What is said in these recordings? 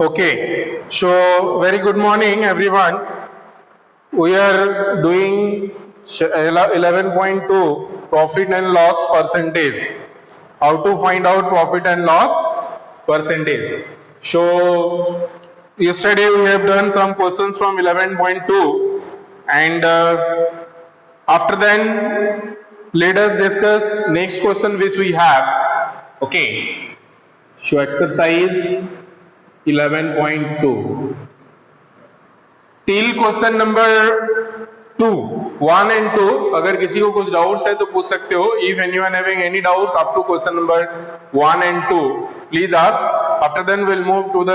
Okay, so very good morning everyone. We are doing 11.2 profit and loss percentage. How to find out profit and loss percentage. So yesterday we have done some questions from 11.2 and after then let us discuss next question which we have. Okay, so exercise 11.2 till question number 1 and 2 अगर किसी को कुछ doubts है तो पूछ सकते हो. If anyone having any doubts up to question number 1 and 2 please ask. After then will move to the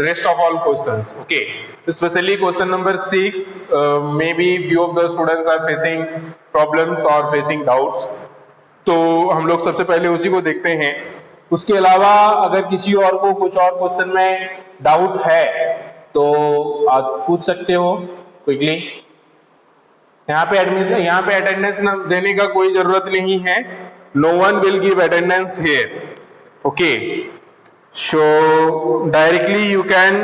rest of all questions. Okay, specially question number 6 may be few of the students are facing problems और facing doubts, तो हम लोग सबसे पहले उसी को देखते हैं. उसके अलावा अगर किसी और को कुछ और क्वेश्चन में डाउट है तो आप पूछ सकते हो क्विकली. यहाँ पे अटेंडेंस देने का कोई जरूरत नहीं है. No one will give attendance here. Okay, so directly you can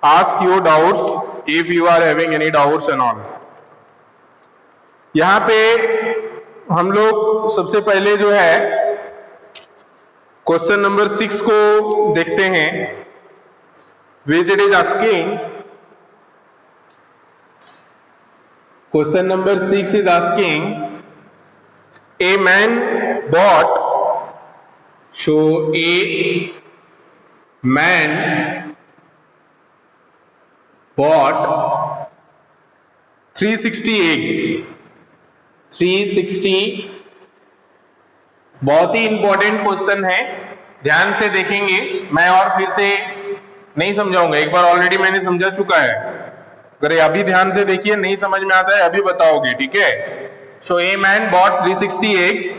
ask your doubts if you are having any doubts and all. यहाँ पे हम लोग सबसे पहले जो है क्वेश्चन नंबर 6 को देखते हैं. Which it is asking, question number 6 is asking a man bought, so a man bought 360 eggs. 360 बहुत ही इंपॉर्टेंट क्वेश्चन है, ध्यान से देखेंगे. मैं और फिर से नहीं समझाऊंगा, एक बार ऑलरेडी मैंने समझा चुका है. अगर अभी ध्यान से देखिए, नहीं समझ में आता है अभी बताओगे, ठीक है. So a man bought 360 eggs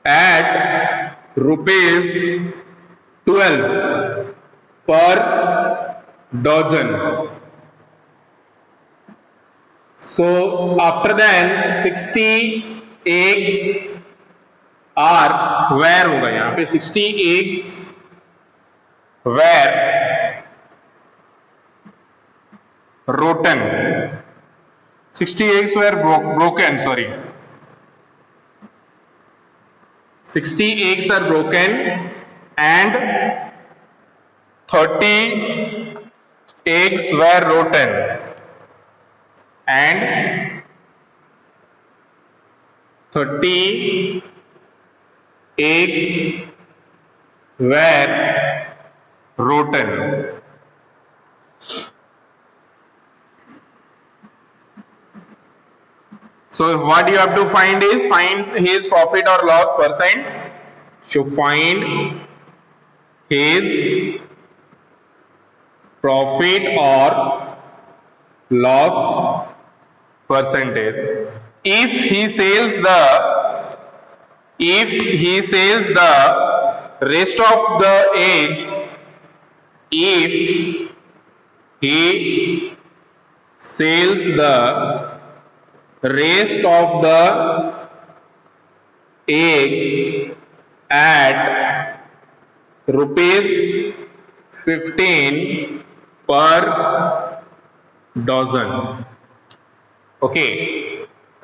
at rupees 12 per dozen. So after then 60 eggs are were होगा. यहां पे 60 eggs were rotten. 60 eggs were broken, sorry. 60 eggs are broken and 30 eggs were rotten and 30 eggs were rotten. So what you have to find is find his profit or loss percent. So find his profit or loss percentage. If he sells the rest of the eggs, if he sells the rest of the eggs at rupees 15 per dozen. Okay,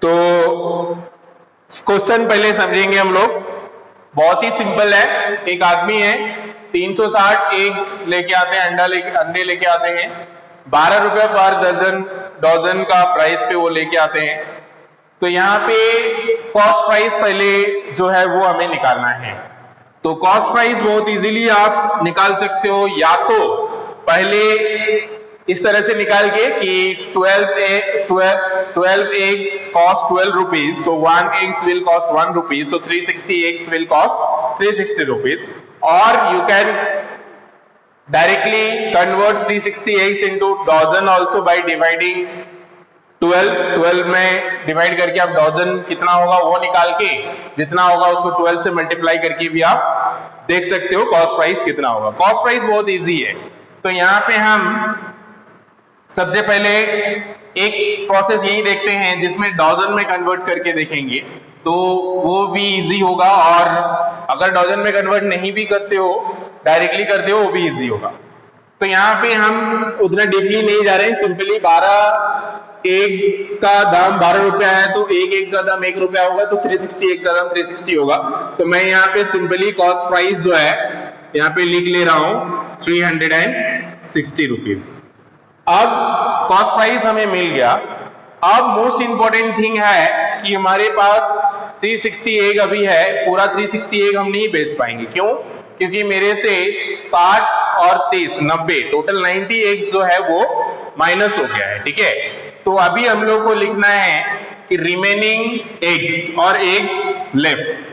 तो question पहले समझेंगे हम लोग. बहुत ही simple है. एक आदमी है, 360 एग लेके आते हैं, अंडे लेके आते हैं. 12 रुपए पर डजन का प्राइस पे वो लेके आते हैं. तो यहाँ पे कॉस्ट प्राइस पहले जो है वो हमें निकालना है. तो कॉस्ट प्राइस बहुत इजीली आप निकाल सकते हो, या तो पहले इस तरह से निकाल के कि 12 eggs cost 12 rupees, so 1 eggs will cost 1 rupee, so 360 eggs will cost 360 rupees. Or you can directly convert 360 eggs into dozen also by dividing 12 में डिवाइड करके आप डजन कितना होगा वो निकाल के जितना होगा उसको 12 से मल्टीप्लाई करके भी आप देख सकते हो कॉस्ट प्राइस कितना होगा. कॉस्ट प्राइस बहुत इजी है. तो यहाँ पे हम सबसे पहले एक प्रोसेस यही देखते हैं जिसमें डजन में कन्वर्ट करके देखेंगे. तो वो भी इजी होगा। और अगर डजन में कन्वर्ट नहीं भी करते हो डायरेक्टली करते हो वो भी इजी होगा। तो यहाँ पे हम उतना डीपली नहीं जा रहे हैं, सिंपली 12 एक का दाम 12 रुपया है तो एक का दाम 1 रुपया होगा, तो 360 एक का दाम 360 होगा। तो मैं यहाँ पे सिंपली कॉस्ट प्राइस जो है यहाँ पे लिख ले रहा हूं 360 रुपीज। अब कॉस्ट प्राइस हमें मिल गया। अब मोस्ट इंपॉर्टेंट थिंग है कि हमारे पास 360 एग अभी है, पूरा 360 एग हम नहीं बेच पाएंगे। क्यों? क्योंकि मेरे से 60 और 30 90 टोटल 90 एग्स जो है वो माइनस हो गया है। ठीक है, तो अभी हम लोग को लिखना है कि रिमेनिंग एग्स और eggs left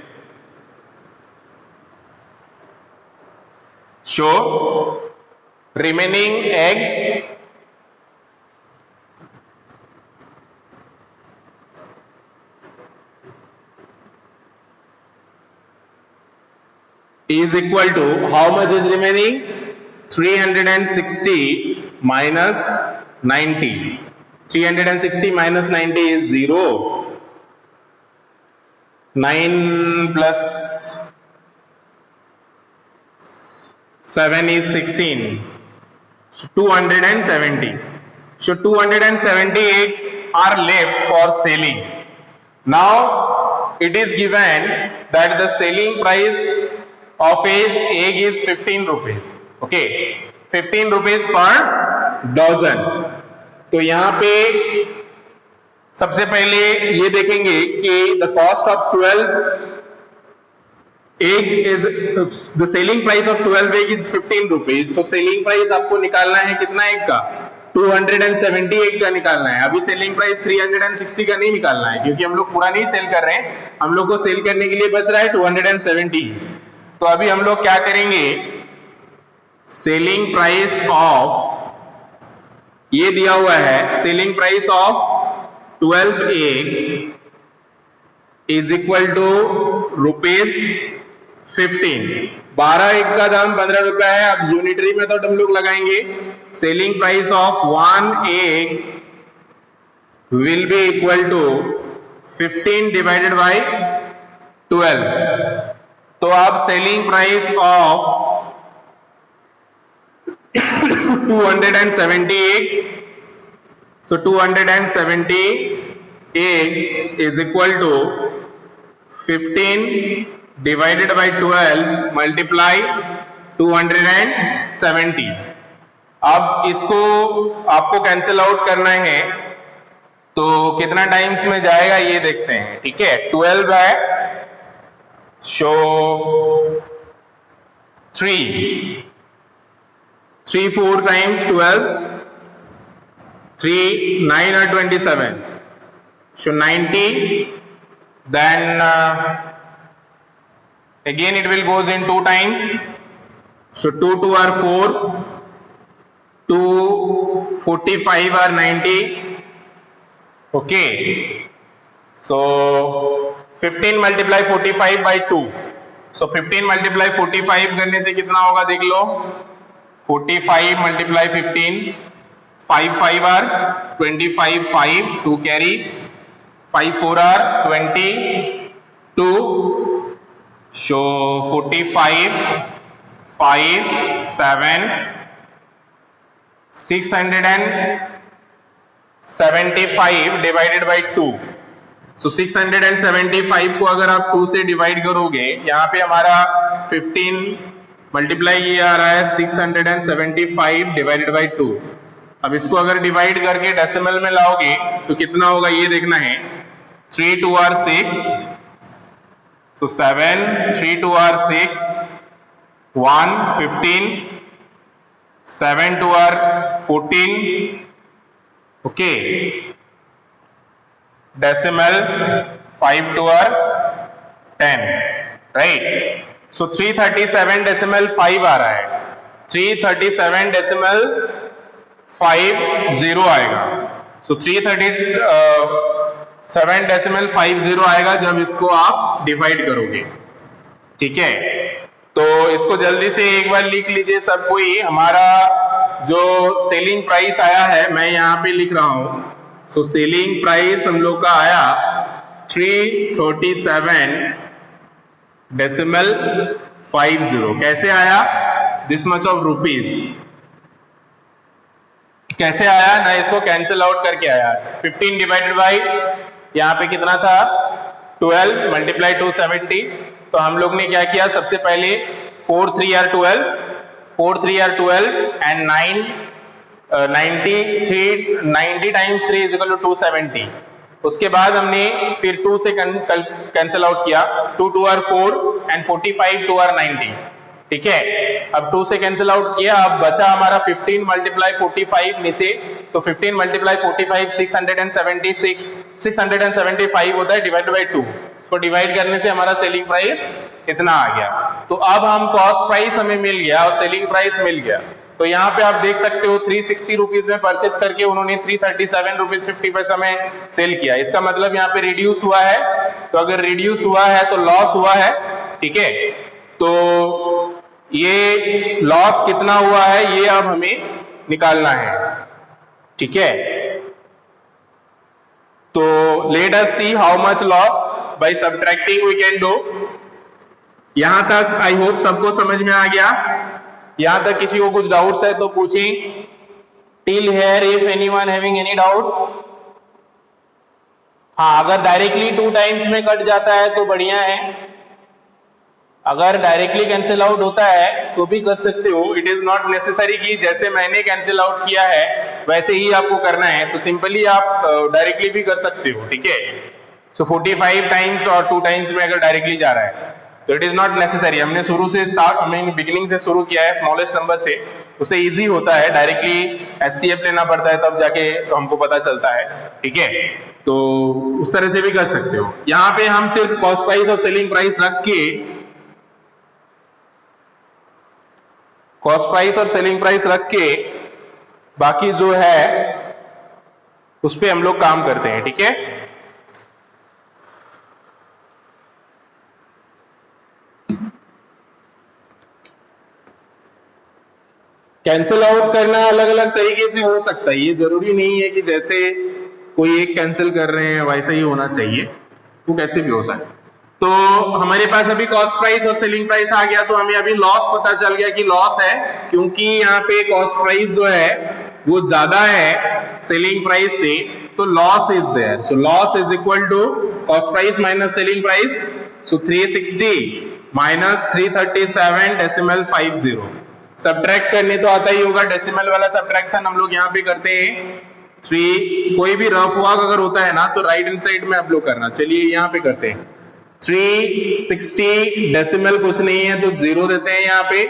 show remaining eggs is equal to how much is remaining? 360 minus 90. 360 minus 90 is 0. 9 plus 7 is 16. So 270. So 270 eggs are left for selling. Now it is given that the selling price of egg is 15 rupees. Okay, 15 rupees per dozen. तो यहां पे सबसे पहले ये देखेंगे कि the cost of 12 egg is the selling price of 12 egg is 15 rupees. So selling price आपको निकालना है कितना एग का? 270 एग का निकालना है। अभी सेलिंग प्राइस 360 का नहीं निकालना है क्योंकि हम लोग पूरा नहीं सेल कर रहे हैं, हम लोग को सेल करने के लिए बच रहा है 270। तो अभी हम लोग क्या करेंगे, सेलिंग प्राइस ऑफ, ये दिया हुआ है selling price of 12 eggs is equal to rupees 15। 12 egg का दाम 15 रुपया है। अब यूनिटरी मेथड हम लोग लगाएंगे। Selling price of 1 egg will be equal to 15 divided by 12। तो आप selling price of 270 egg, so 270 eggs is equal to 15 divided by 12 multiply 270। अब इसको आपको कैंसिल आउट करना है तो कितना टाइम्स में जाएगा ये देखते हैं। ठीक है, 12 है, show 3 4 times 12, 3 9 are 27, so 90, then again it will goes in 2 times, so 2 2 are 4, 2 45 are 90, okay, so 15 multiply 45 by 2, so 15 multiply 45 करने से कितना होगा देख लो, 45 multiply 15, 5 5 are 25, 5 2 carry, 5 4 are 22, so 45 5 7 675 divided by 2, so 675 को अगर आप 2 से डिवाइड करोगे, यहाँ पे हमारा 15 मल्टीप्लाई ये आ रहा है 675 डिवाइडेड बाई 2। अब इसको अगर डिवाइड करके डेसिमल में लाओगे तो कितना होगा ये देखना है। 3 2 are 6, so 7 3 2 are 6, 1 15, 7 2 are 14, okay, decimal 5 2 are 10, right? So 337 decimal 5 आ रहा है, 337 डेसिमल 50 आएगा। So 337 डेसिमल 50 आएगा जब इसको आप डिवाइड करोगे। ठीक है, तो इसको जल्दी से एक बार लिख लीजिए सब कोई। हमारा जो सेलिंग प्राइस आया है मैं यहाँ पे लिख रहा हूं। सो सेलिंग प्राइस हम लोग का आया 337 डेसिमल 50। कैसे आया? This much of rupees. कैसे आया ना, इसको कैंसिल आउट करके आया। 15 डिवाइडेड बाई यहाँ पे कितना था 12 मल्टीप्लाई 270। तो हम लोग ने क्या किया, सबसे पहले 4 3 are 12, 4 3 are 12 and 90 times 3 is equal to 270। उसके बाद हमने फिर 2 से कैंसिल आउट किया, 2 2 आर 4 एंड 45 2 आर 90। ठीक है, अब 2 से कैंसिल आउट किया, अब बचा हमारा 15 मल्टीप्लाई 45 नीचे, तो 15 मल्टीप्लाई 45 676, 675 होता है डिवाइड बाई 2। इसको डिवाइड करने से हमारा सेलिंग प्राइस इतना आ गया। तो अब हम कॉस्ट प्राइस हमें मिल गया और सेलिंग प्राइस मिल गया। तो यहाँ पे आप देख सकते हो 360 रुपीज में परचेज करके उन्होंने 337 रुपीज 50 पैसा में सेल किया। इसका मतलब यहाँ पे रिड्यूस हुआ है। तो अगर रिड्यूस हुआ है तो लॉस हुआ है। ठीक है, तो ये लॉस कितना हुआ है ये अब हमें निकालना है। ठीक है, तो let us see how much loss by subtracting we can do. यहां तक आई होप सबको समझ में आ गया। यहां तक किसी को कुछ डाउट्स है तो पूछें। Till here if anyone having any doubts. हाँ, अगर डायरेक्टली 2 टाइम्स में कट जाता है तो बढ़िया है, अगर डायरेक्टली कैंसिल आउट होता है तो भी कर सकते हो। इट इज नॉट नेसेसरी कि जैसे मैंने कैंसिल आउट किया है वैसे ही आपको करना है, तो सिंपली आप डायरेक्टली भी कर सकते हो। ठीक है, सो 45 टाइम्स और 2 टाइम्स में अगर डायरेक्टली जा रहा है तो इट इज नॉट नेसेसरी। हमने शुरू से बिगिनिंग से शुरू किया है स्मॉलेस्ट नंबर से, उससे इजी होता है। डायरेक्टली HCF लेना पड़ता है तब जाके हमको पता चलता है। ठीक है, तो उस तरह से भी कर सकते हो। यहाँ पे हम सिर्फ कॉस्ट प्राइस और सेलिंग प्राइस रख के, कॉस्ट प्राइस और सेलिंग प्राइस रख के बाकी जो है उस पे हम लोग काम करते हैं। ठीक है, कैंसिल आउट करना अलग अलग तरीके से हो सकता है। ये जरूरी नहीं है कि जैसे कोई एक कैंसिल कर रहे हैं वैसे ही होना चाहिए, वो कैसे भी हो सकता है। तो हमारे पास अभी कॉस्ट प्राइस और सेलिंग प्राइस आ गया, तो हमें अभी लॉस पता चल गया कि लॉस है क्योंकि यहाँ पे कॉस्ट प्राइस जो है वो ज्यादा है सेलिंग प्राइस से, तो loss is there. So loss is equal to cost price minus selling price. So 360 minus 337.50। Subtract करने तो आता ही होगा, डेसिमल वाला सब्ट्रैक्शन हम लोग यहाँ पे करते हैं। 3 कोई भी रफ वर्क अगर होता है ना तो राइट हैंड साइड में आप लोग करना। चलिए यहाँ पे करते हैं। 360 डेसिमल कुछ नहीं है तो 0 देते हैं यहाँ पे,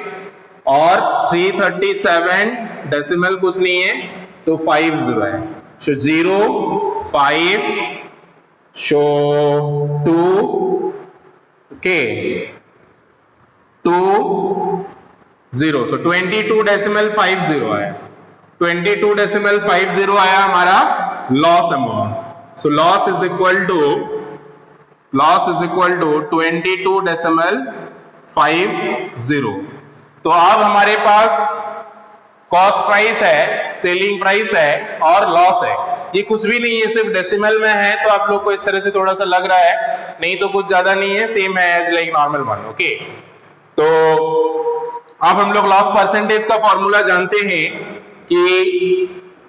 और 337 डेसिमल कुछ नहीं है तो 50 है। सो 0 5 शो 2 ओके 2 0। सो 22.50 है। 22.50 आया हमारा loss amount. So loss is equal to 22.50। तो अब हमारे पास कॉस्ट प्राइस है, सेलिंग प्राइस है और लॉस है। ये कुछ भी नहीं है, सिर्फ डेसिमल में है, तो आप लोग को इस तरह से थोड़ा सा लग रहा है, नहीं तो कुछ ज्यादा नहीं है, सेम है as like normal one. Okay, तो अब हम लोग लॉस परसेंटेज का फॉर्मूला जानते हैं कि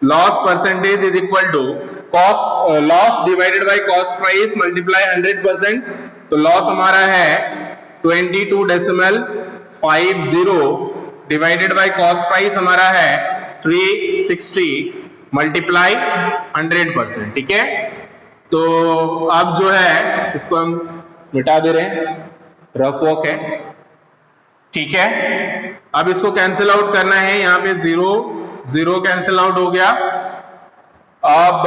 loss percentage is equal to cost loss divided by cost price multiply 100%। तो लॉस हमारा है 22.50 डिवाइडेड बाय कॉस्ट प्राइस हमारा है 360 मल्टीप्लाई 100%। ठीक है, तो अब जो है इसको हम मिटा दे रहे हैं, रफ वर्क है। ठीक है, अब इसको कैंसिल आउट करना है। यहाँ पे 0 कैंसिल आउट हो गया। अब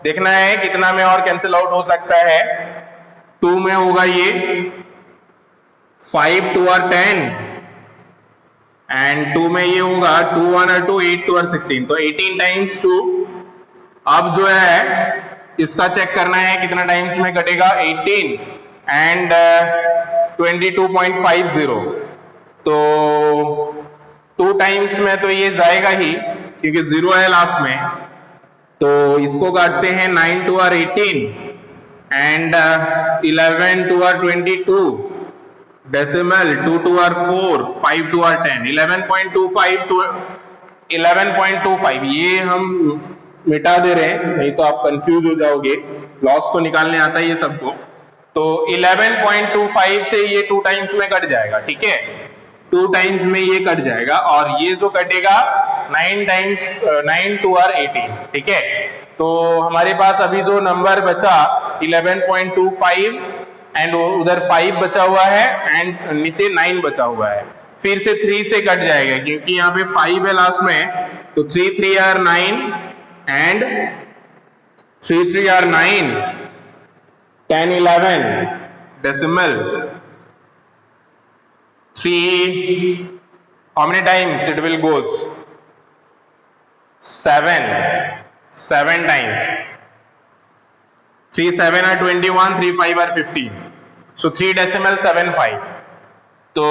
देखना है कितना में और कैंसिल आउट हो सकता है। 2 में होगा ये 5 2 और 10 एंड 2 में ये होगा 2 1 और 2 8 2 और 16, तो 18 टाइम्स 2। अब जो है इसका चेक करना है कितना टाइम्स में कटेगा, 18 एंड 22.50। तो 2 टाइम्स में तो ये जाएगा ही क्योंकि 0 है लास्ट में, तो इसको काटते हैं 9 2 और 18 एंड 11 2 और 22 डेसिमल 2 2 आर 4, 5 2 आर 10, 11.25 to 11.25 ये हम मिटा दे रहे हैं, नहीं तो आप कंफ्यूज हो जाओगे। लॉस तो निकालने आता है ये सबको। तो 11.25 से ये 2 टाइम्स में कट जाएगा, ठीक है, 2 टाइम्स में ये कट जाएगा, और ये जो कटेगा 9 टाइम्स 9 2 आर 18, ठीक है। तो हमारे पास अभी जो नंबर बचा 11.25 एंड उधर 5 बचा हुआ है एंड नीचे 9 बचा हुआ है। फिर से 3 से कट जाएगा क्योंकि यहाँ पे 5 है लास्ट में, तो 3 3 are 9 and 3 3 are 9, 10 11 decimal 3, how many times it will goes? 7 times, 3 7 are 21, 3 5 are 15, so 3 decimal 75। तो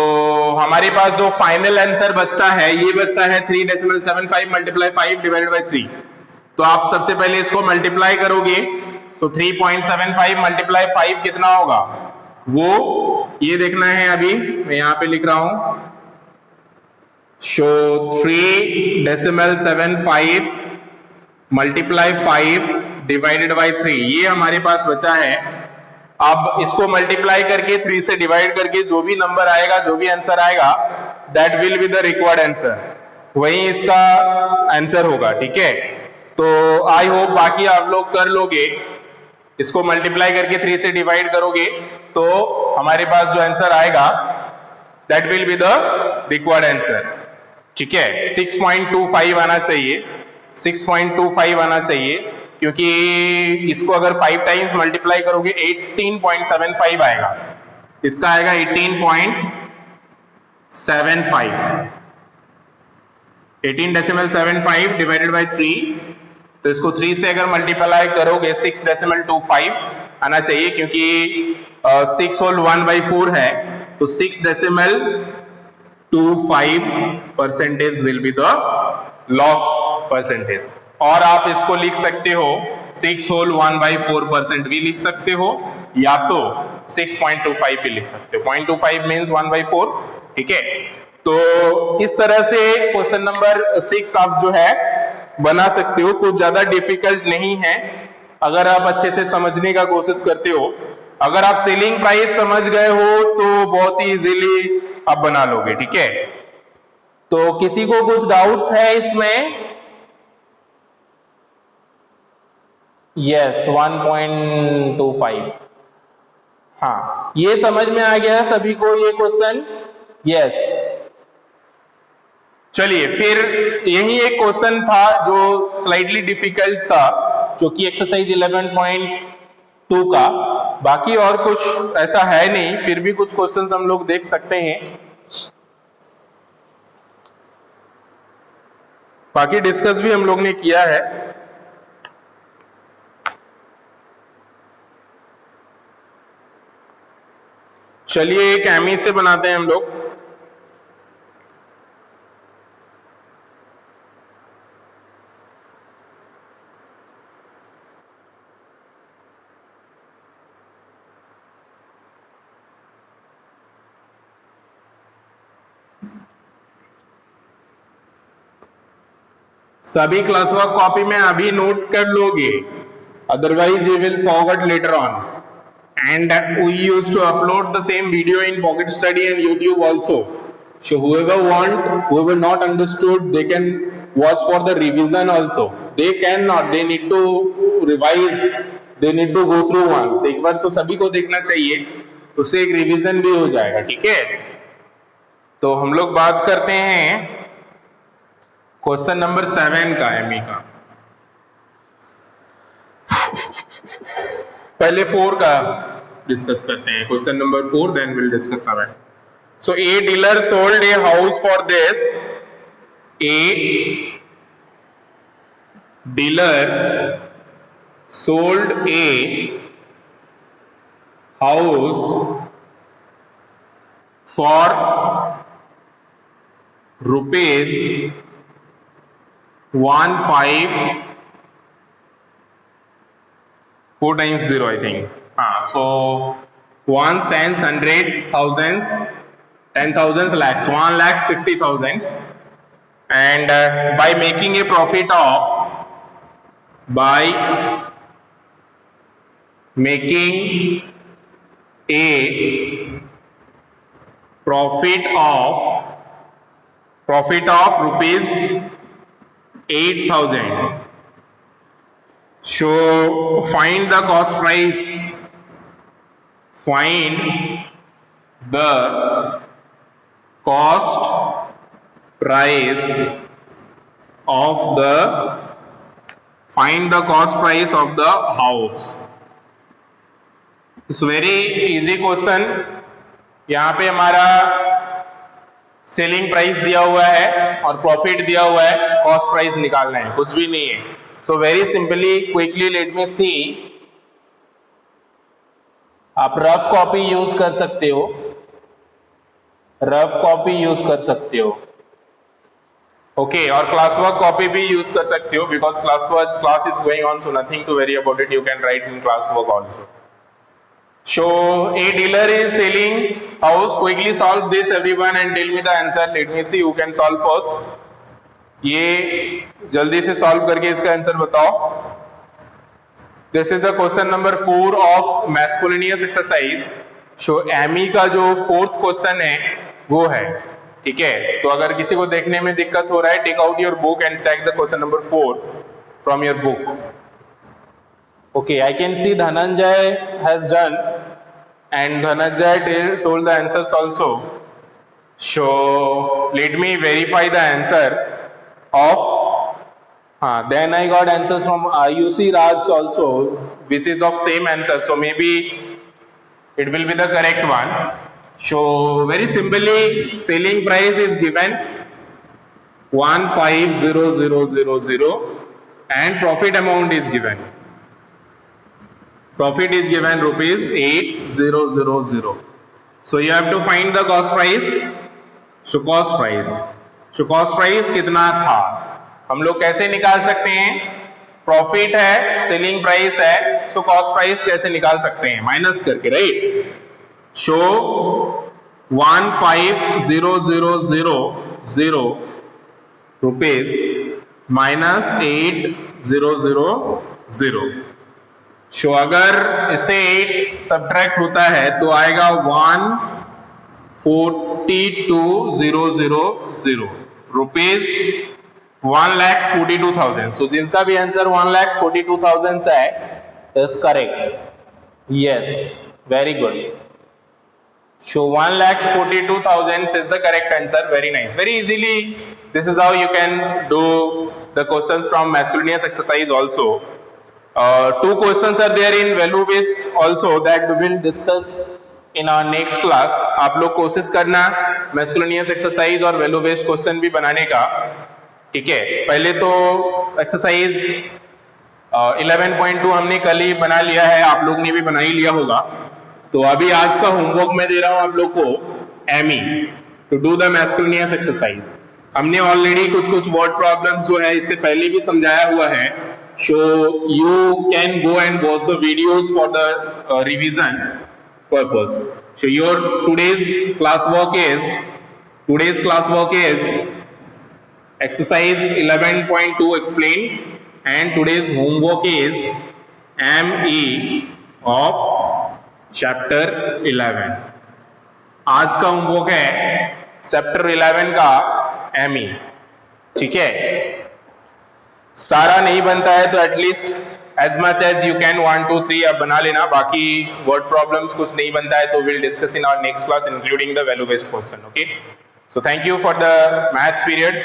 हमारे पास जो फाइनल आंसर बचता है ये बचता है 3 decimal 75 मल्टीप्लाई 5 डिवाइडेड बाई 3। तो आप सबसे पहले इसको मल्टीप्लाई करोगे, सो 3.75 मल्टीप्लाई 5 कितना होगा वो ये देखना है। अभी मैं यहाँ पे लिख रहा हूं, show 3 decimal 75 multiply 5 divided by 3, ये हमारे पास बचा है। अब इसको मल्टीप्लाई करके 3 से डिवाइड करके जो भी नंबर आएगा, जो भी आंसर आएगा, that will be the required answer, वही इसका आंसर होगा, ठीक है। तो आई होप बाकी आप लोग कर लोगे, इसको मल्टीप्लाई करके 3 से डिवाइड करोगे तो हमारे पास जो आंसर आएगा that will be the required answer, ठीक है। 6.25 आना चाहिए, 6.25 आना चाहिए, क्योंकि इसको अगर 5 टाइम्स मल्टीप्लाई करोगे 18.75 आएगा, इसका आएगा 18.75, 18 decimal 75 डिवाइडेड बाई 3, तो इसको 3 से अगर मल्टीप्लाई करोगे 6 decimal 25 आना चाहिए, क्योंकि 6 होल 1 by 4 है, तो 6 decimal 25% will be the loss percentage. और आप इसको लिख सकते हो 6 होल 1 by 4% भी लिख सकते हो, या तो 6.25 भी लिख सकते हो। 0.25 मीन्स 1 by 4, ठीक है। तो इस तरह से क्वेश्चन नंबर 6 आप जो है बना सकते हो, कुछ ज्यादा डिफिकल्ट नहीं है अगर आप अच्छे से समझने का कोशिश करते हो। अगर आप सेलिंग प्राइस समझ गए हो तो बहुत ही इजीली आप बना लोगे, ठीक है। तो किसी को कुछ डाउट्स है इसमें? यस, 1.25, हाँ, ये समझ में आ गया सभी को ये क्वेश्चन? यस। चलिए, फिर यही एक क्वेश्चन था जो स्लाइटली डिफिकल्ट था, जो कि एक्सरसाइज 11.2 का। बाकी और कुछ ऐसा है नहीं, फिर भी कुछ क्वेश्चंस हम लोग देख सकते हैं। बाकी डिस्कस भी हम लोग ने किया है। चलिए एक एमी से बनाते हैं हम लोग। सभी क्लास वर्क कॉपी में अभी नोट कर लोगे, otherwise you will forget later on. And we used to upload the same video in Pocket Study and YouTube also. So whoever not understood, they can watch for the revision also. They cannot, they need to revise, they need to go through once. एक बार तो सभी को देखना चाहिए, उससे एक revision भी हो जाएगा, ठीक है। तो हम लोग बात करते हैं क्वेश्चन नंबर 7 का, एमई का। पहले 4 का डिस्कस करते हैं, question number 4, then will discuss 7। So a dealer sold a house for this, a dealer sold a house for rupees 15, 4 times 0 I think. So 1 times 100 thousands, 10,000 lakhs, 1,50,000, and by making a profit of rupees 8,000. So find the cost price. Find the cost price of the house. It's very easy question. यहाँ पे हमारा selling price दिया हुआ है और profit दिया हुआ है, कॉस्ट प्राइस निकालना है, कुछ भी नहीं है. So very simply, quickly let me see. आप रफ कॉपी यूज कर सकते हो, ओके, और क्लास वर्क कॉपी भी यूज कर सकते हो, because class is going on, so nothing to worry about it. You can write in class work also. So a dealer is selling house. Quickly solve this everyone and tell me the answer. Let me see who can solve first. ये जल्दी से solve करके इसका answer बताओ. This is the question number 4 of miscellaneous exercise. So ME का जो 4th question है वो है, ठीक है. तो अगर किसी को देखने में दिक्कत हो रहा है, take out your book and check the question number 4 from your book. Okay, I can see Dhananjay has done, and Dhananjay told the answers also. So let me verify the answer of. Then I got answers from IUC Raj also, which is of same answer. So maybe it will be the correct one. So very simply, selling price is given 150000 and profit amount is given. Profit is given rupees 8,000. So you have to find the cost price. So cost price कितना था, हम लोग कैसे निकाल सकते हैं? Profit है, selling price है, सो कॉस्ट प्राइस कैसे निकाल सकते हैं? माइनस करके, राइट? सो 15,000 रुपीज माइनस 8,000. सो अगर इसे 8 सब्ट्रैक्ट होता है तो आएगा 142,000 रुपीज, 1,42,000. सो जिसका भी आंसर 1,42,000 है is correct. Yes, very good. So 1,42,000 is the correct answer. Very nice. Very easily, this is how you can do the questions from miscellaneous exercise also. 2 questions are there in value based also that we will discuss in our next class. आप लोग कोशिश करना miscellaneous exercise और value based question भी बनाने का, ठीक है. पहले तो एक्सरसाइज 11.2 हमने कल ही बना लिया है, आप लोग ने भी बना ही लिया होगा. तो अभी आज का होमवर्क मैं दे रहा हूं आप लोग को, aim to do the miscellaneous exercise. हमने ऑलरेडी कुछ वर्ड प्रॉब्लम्स जो है इससे पहले भी समझाया हुआ है. So you can go and watch the videos for the revision purpose. So your today's class work is exercise 11.2 explain, and today's homework is ME of chapter 11. आज का होमवर्क है चैप्टर 11 का ME, ठीक है. सारा नहीं बनता है तो at least as much as you can 1 2 3 आप बना लेना. बाकी वर्ड प्रॉब्लम्स कुछ नहीं बनता है तो will discuss in our next class including the value based question. Okay, so thank you for the maths period.